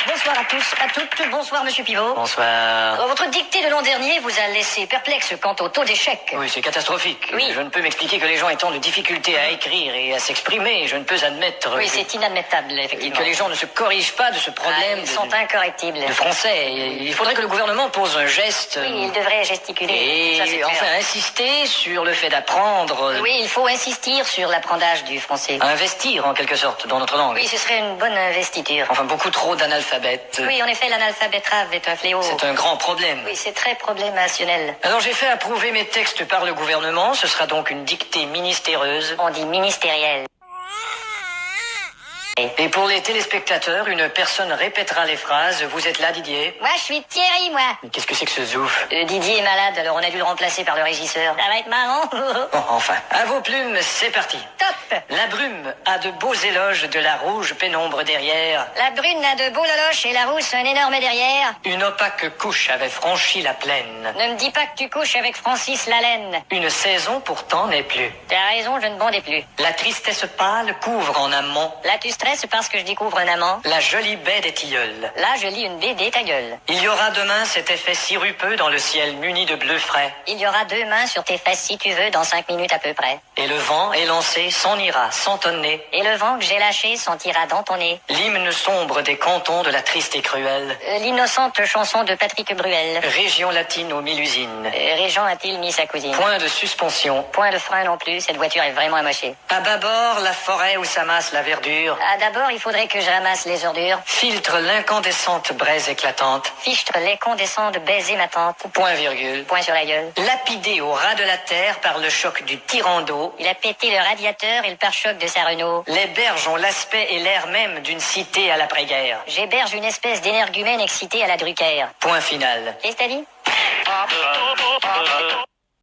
Bonsoir à tous, à toutes. Bonsoir, monsieur Pivot. Bonsoir. Votre dictée de l'an dernier vous a laissé perplexe quant au taux d'échec. Oui, c'est catastrophique. Oui. Je ne peux m'expliquer que les gens aient tant de difficultés à écrire et à s'exprimer. Je ne peux admettre Oui, c'est inadmettable, effectivement. que les gens ne se corrigent pas de ce problème Ils sont incorrectibles. de français. Il faudrait que le gouvernement pose un geste. Oui, il devrait gesticuler. Ça, c'est Et clair. enfin insister sur le fait d'apprendre. Oui, il faut insister sur l'apprentissage du français. Investir en quelque sorte dans notre langue. Oui, ce serait une bonne investiture. Enfin, beaucoup trop d'analphabètes. Oui, en effet, l'analphabétrave est un fléau. C'est un grand problème. Oui, c'est très problémationnel. Alors j'ai fait approuver mes textes par le gouvernement. Ce sera donc une dictée ministéreuse. On dit ministériel. Et pour les téléspectateurs, une personne répétera les phrases. Vous êtes là, Didier? Moi, je suis Thierry, moi. Mais qu'est-ce que c'est que ce zouf? Didier est malade, alors on a dû le remplacer par le régisseur. Ça va être marrant. Bon, enfin. À vos plumes, c'est parti. Top. La brume a de beaux éloges de la rouge pénombre derrière. La brune a de beaux loloches et la rousse un énorme derrière. Une opaque couche avait franchi la plaine. Ne me dis pas que tu couches avec Francis Lalaine. Une saison pourtant n'est plus. T'as raison, je ne bondais plus. La tristesse pâle couvre en amont Là, tu stresses parce que je découvre un amant. la jolie baie des tilleuls. Là, je lis une BD, ta gueule. Il y aura demain cet effet sirupeux dans le ciel muni de bleu frais. Il y aura 2 mains sur tes fesses si tu veux, dans 5 minutes à peu près. Et le vent élancé s'en ira sans tonner. Et le vent que j'ai lâché sentira dans ton nez. L'hymne sombre des cantons de la triste et cruelle L'innocente chanson de Patrick Bruel. région latine aux 1000 usines. Régent a-t-il mis sa cousine? Point de suspension. Point de frein non plus, cette voiture est vraiment amochée. À bâbord, la forêt où s'amasse la verdure Ah, d'abord, il faudrait que je ramasse les ordures. filtre l'incandescente braise éclatante. Fichtre les condescends de baiser ma tante. Point virgule. Point sur la gueule. Lapidé au ras de la terre par le choc du tyran d'eau, Il a pété le radiateur et le pare-choc de sa Renault. les berges ont l'aspect et l'air même d'une cité à l'après-guerre. J'héberge une espèce d'énergumène excitée à la Drucker. Point final. Qu'est-ce que t'as dit?